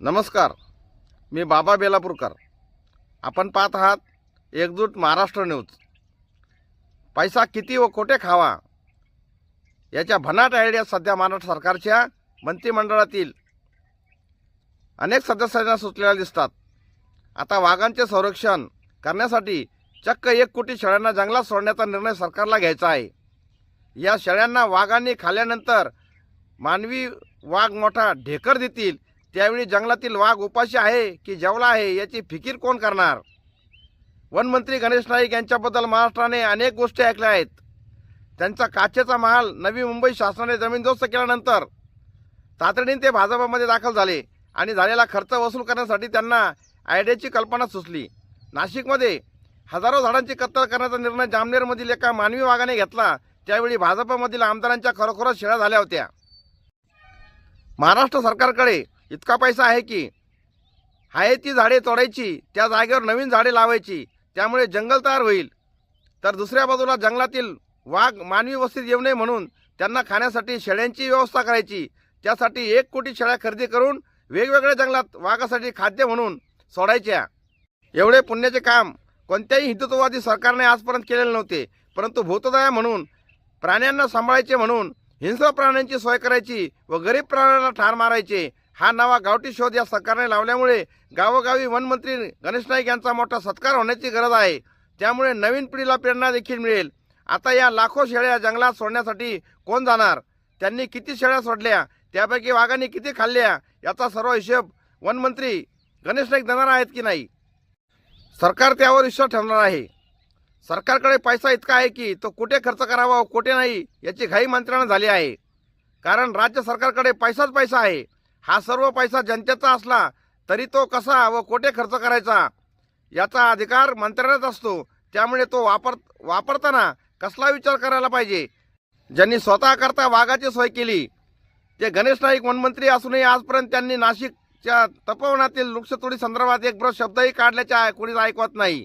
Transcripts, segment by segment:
नमस्कार, मी बाबा बेलापूरकर. आपण पाहत आहात एकजूट महाराष्ट्र न्यूज. पैसा किती व कोठे खावा याच्या भन्नाट आयडिया सध्या महाराष्ट्र सरकारच्या मंत्रिमंडळातील अनेक सदस्यांना सुचलेल्या दिसतात. आता वाघांचे संरक्षण करण्यासाठी चक्क 1 कोटी शेळ्यांना जंगलात सोडण्याचा निर्णय सरकारला घ्यायचा आहे. या शेळ्यांना वाघांनी खाल्ल्यानंतर मानवी वाघ मोठा ढेकर देतील. त्यावेळी जंगलातील वाघ उपाशी आहे की जेवला आहे याची फिकीर कोण करणार? वनमंत्री गणेश नाईक यांच्याबद्दल महाराष्ट्राने अनेक गोष्टी ऐकल्या आहेत. त्यांचा काचेचा महाल नवी मुंबई शासनाने जमीनदोस्त केल्यानंतर तातडीने ते भाजपमध्ये दाखल झाले आणि झालेला खर्च वसूल करण्यासाठी त्यांना आयडियाची कल्पना सुचली. नाशिकमध्ये हजारो झाडांची कत्तल करण्याचा निर्णय जामनेरमधील एका मानवी वाघाने घेतला. त्यावेळी भाजपमधील आमदारांच्या खरोखरच शेळ्या झाल्या होत्या. महाराष्ट्र सरकारकडे इतका पैसा आहे की आहे ती झाडे तोडायची, त्या जागेवर नवीन झाडे लावायची, त्यामुळे जंगल तयार होईल. तर दुसऱ्या बाजूला जंगलातील वाघ मानवी वस्तीत येऊ नये म्हणून त्यांना खाण्यासाठी शेळ्यांची व्यवस्था करायची. त्यासाठी 1 कोटी शेळ्या खरेदी करून वेगवेगळ्या जंगलात वाघासाठी खाद्य म्हणून सोडायच्या. एवढे पुण्याचे काम कोणत्याही हिंदुत्ववादी सरकारने आजपर्यंत केलेले नव्हते. परंतु भूतदया म्हणून, प्राण्यांना सांभाळायचे म्हणून हिंस्र प्राण्यांची सोय करायची व गरीब प्राण्यांना ठार मारायचे हा नवा गावठी शोध या सरकारने लावल्यामुळे गावोगावी वनमंत्री गणेश नाईक यांचा मोठा सत्कार होण्याची गरज आहे. त्यामुळे नवीन पिढीला प्रेरणा देखील मिळेल. आता या लाखो शेळ्या जंगलात सोडण्यासाठी कोण जाणार? त्यांनी किती शेळ्या सोडल्या, त्यापैकी वाघांनी किती खाल्ल्या याचा सर्व हिशोब वनमंत्री गणेश नाईक देणार आहेत की नाही? सरकार त्यावर विश्वास ठेवणार आहे. सरकारकडे पैसा इतका आहे की तो कुठे खर्च करावा व कुठे नाही याची घाई मंत्र्यांना झाली आहे. कारण राज्य सरकारकडे पैसाच पैसा आहे. हा सर्व पैसा जनतेचा असला तरी तो कसा व कुठे खर्च करायचा याचा अधिकार मंत्र्यांनाच असतो. त्यामुळे तो वापरताना कसला विचार करायला पाहिजे? ज्यांनी स्वतःकरता वाघाची सोय केली ते गणेश नाईक वनमंत्री असूनही आजपर्यंत त्यांनी नाशिकच्या तपोवनातील वृक्षतोडी संदर्भात एक ब्रश शब्दही काढल्याचे कोणीच ऐकवत नाही.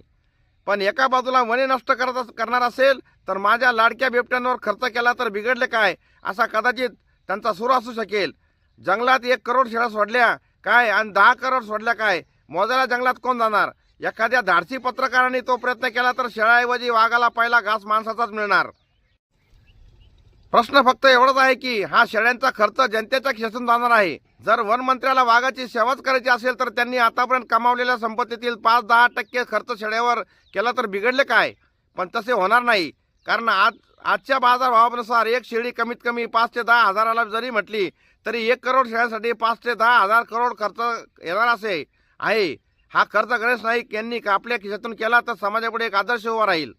पण एका बाजूला वने नष्ट करणार असेल तर माझ्या लाडक्या बिबट्यांवर खर्च केला तर बिघडले काय असा कदाचित त्यांचा सूर असू शकेल. जंगलात 1 करोड शेळ्या सोडल्या काय आणि 10 करोड सोडल्या काय मोजायला जंगलात कोण जाणार? एखाद्या धाडसी पत्रकाराने तो प्रयत्न केला तर शेळ्याऐवजी वाघाला पहिला घास माणसाचाच मिळणार. प्रश्न फक्त एवढाच आहे की हा शेळ्यांचा खर्च जनतेच्या खिशातून जाणार आहे. जर वनमंत्र्याला वाघाची सेवाच करायची असेल तर त्यांनी आतापर्यंत कमावलेल्या संपत्तीतील 5-10% खर्च शेळ्यावर केला तर बिघडले काय? पण तसे होणार नाही. कारण आजच्या बाजारभावानुसार एक शेळी कमीत कमी 5 ते 10 हजाराला जरी म्हटली तरी 1 करोड शेळ्यांसाठी 5 ते 10 हजार करोड खर्च येणार असे आहे. हा खर्च गणेश नाईक यांनी आपल्या खिशातून केला तर समाजापुढे एक आदर्श उभा राहील.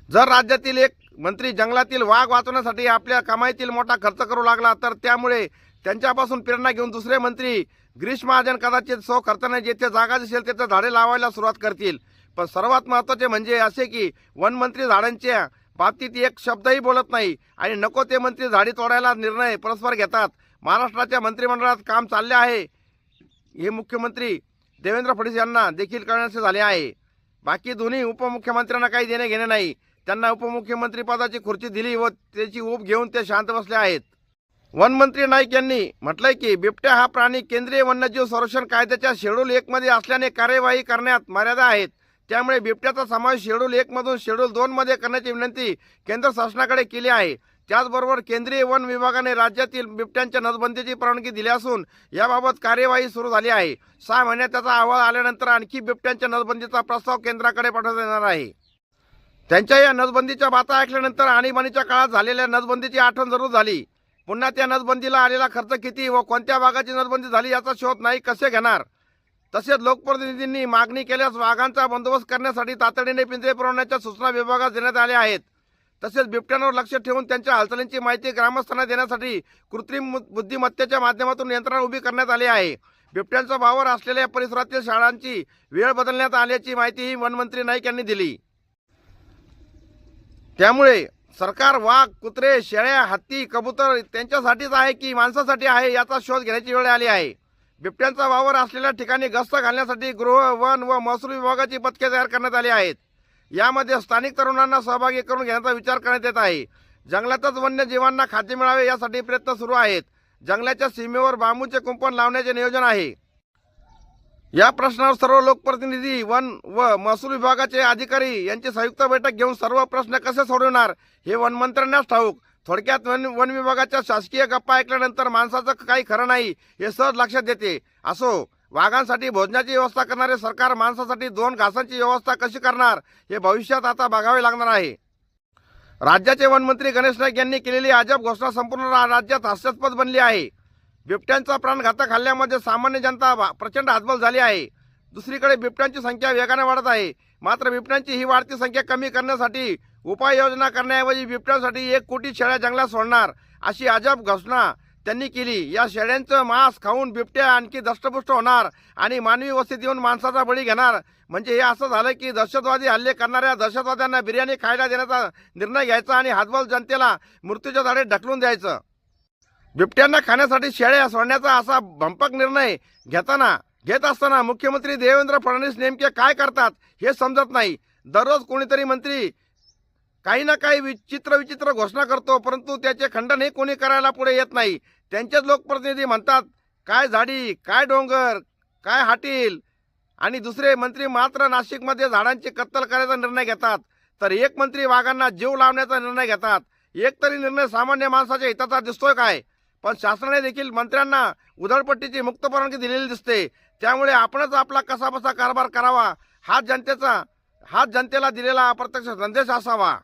जर राज्यातील एक मंत्री जंगलातील वाघ वाचवण्यासाठी आपल्या कमाईतील मोठा खर्च करू लागला तर त्यामुळे त्यांच्यापासून प्रेरणा घेऊन दुसरे मंत्री गिरीश महाजन कदाचित सो खर्चाने जेथे जागा दिसेल तेथे झाडे लावायला सुरुवात करतील. पण सर्वात महत्त्वाचे म्हणजे असे की वनमंत्री झाडांच्या बाबतीत एक शब्दही बोलत नाही आणि नको ते मंत्री झाडी तोडायला निर्णय परस्पर घेतात. महाराष्ट्राच्या मंत्रिमंडळात काम चालले आहे हे मुख्यमंत्री देवेंद्र फडणवीस यांना देखील कळण्याचे झाले आहे. बाकी दोन्ही उपमुख्यमंत्र्यांना काही देणे घेणे नाही. त्यांना उपमुख्यमंत्री पदाची खुर्ची दिली व त्याची ऊब घेऊन ते शांत बसले आहेत. वनमंत्री नाईक यांनी म्हटलंय की बिबट्या हा प्राणी केंद्रीय वन्यजीव संरक्षण कायद्याच्या शेड्यूल 1 मध्ये असल्याने कार्यवाही करण्यात मर्यादा आहेत. त्यामुळे बिबट्याचा समावेश शेड्यूल 1 मधून शेड्यूल 2 मध्ये करण्याची विनंती केंद्र शासनाकडे केली आहे. त्याचबरोबर केंद्रीय वन विभागाने राज्यातील बिबट्यांच्या नसबंदीची परवानगी दिली असून याबाबत कार्यवाही सुरू झाली आहे. 6 महिन्यात त्याचा अहवाल आल्यानंतर आणखी बिबट्यांच्या नसबंदीचा प्रस्ताव केंद्राकडे पाठवण्यात येणार आहे. त्यांच्या या नसबंदीच्या बाता ऐकल्यानंतर आणीबाणीच्या काळात झालेल्या नसबंदीची आठवण जरूर झाली. पुन्हा त्या नसबंदीला आलेला खर्च किती व कोणत्या भागाची नसबंदी झाली याचा शोध नाही कसे घेणार? तसेच लोकप्रतिनिधींनी मागणी केल्यास वाघांचा बंदोबस्त करण्यासाठी तातडीने पिंजरे पुरवण्याच्या सूचना विभागास देण्यात आल्या आहेत. तसेच बिबट्यांवर लक्ष ठेवून त्यांच्या हालचालींची माहिती ग्रामस्थांना देण्यासाठी कृत्रिम बुद्धिमत्तेच्या माध्यमातून यंत्रणा उभी करण्यात आली आहे. बिबट्यांचा वावर असलेल्या परिसरातील शाळांची वेळ बदलण्यात आल्याची माहितीही वनमंत्री नाईक यांनी दिली. त्यामुळे सरकार वाघ, कुत्रे, शेळ्या, हत्ती, कबूतर त्यांच्यासाठीच आहे की माणसासाठी आहे याचा शोध घेण्याची वेळ आली आहे. बिबट्यांचा वावर असलेल्या ठिकाणी गस्त घालण्यासाठी गृह, वन व महसूल विभागाची पथके तयार करण्यात आली आहेत. यामध्ये स्थानिक तरुणांना सहभागी करून घेण्याचा विचार करण्यात येत आहे. जंगलातच वन्यजीवांना खाद्य मिळावे यासाठी प्रयत्न सुरू आहेत. जंगलाच्या सीमेवर बांबूचे कुंपण लावण्याचे नियोजन आहे? या प्रश्नावर सर्व लोकप्रतिनिधी, वन व महसूल विभागाचे अधिकारी यांची संयुक्त बैठक घेऊन सर्व प्रश्न कसे सोडवणार हे वनमंत्र्यांनाच ठाऊक. थोडक्यात वन विभागाच्या शासकीय गप्पा ऐकल्यानंतर माणसाचं काही खरं नाही हे सहज लक्षात येते. असो, वाघांसाठी भोजनाची व्यवस्था करणारे सरकार माणसासाठी 2 घासांची व्यवस्था कशी करणार हे भविष्यात आता बघावे लागणार आहे. राज्याचे वनमंत्री गणेश नाईक यांनी केलेली अजब घोषणा संपूर्ण राज्यात हास्यास्पद बनली आहे. बिबट्यांचा प्राणघातक हल्ल्यामध्ये सामान्य जनता प्रचंड हतबल झाली आहे. दुसरीकडे बिबट्यांची संख्या वेगाने वाढत आहे. मात्र बिबट्यांची ही वाढती संख्या कमी करण्यासाठी उपाययोजना करण्याऐवजी बिबट्यांसाठी 1 कोटी शेळ्या जंगलात सोडणार अशी अजब घोषणा त्यांनी केली. या शेळ्यांचं मांस खाऊन बिबट्या आणखी दष्टपुष्ट होणार आणि मानवी वस्तीत येऊन माणसाचा बळी घेणार. म्हणजे हे असं झालं की दहशतवादी हल्ले करणाऱ्या दहशतवाद्यांना बिर्याणी खायला देण्याचा निर्णय घ्यायचा आणि हतबल जनतेला मृत्यूच्या दारी ढकलून द्यायचं. बिबट्यांना खाण्यासाठी शेळ्या सोडण्याचा असा भंपक निर्णय घेत असताना मुख्यमंत्री देवेंद्र फडणवीस नेमके काय करतात हे समजत नाही. दररोज कोणीतरी मंत्री काही ना काही विचित्र घोषणा करतो, परंतु त्याचे खंडनही कोणी करायला पुढे येत नाही. त्यांचेच लोकप्रतिनिधी म्हणतात काय झाडी, काय डोंगर, काय हाटील, आणि दुसरे मंत्री मात्र नाशिकमध्ये झाडांची कत्तल करायचा निर्णय घेतात, तर एक मंत्री वाघांना जीव लावण्याचा निर्णय घेतात. एक तरी निर्णय सामान्य माणसाच्या हिताचा दिसतोय काय? पण शासनाने देखील मंत्र्यांना उधळपट्टीची मुक्त परवानगी दिलेली दिसते. त्यामुळे आपणच आपला कसाबसा कारभार करावा हाच जनतेला दिलेला अप्रत्यक्ष संदेश असावा.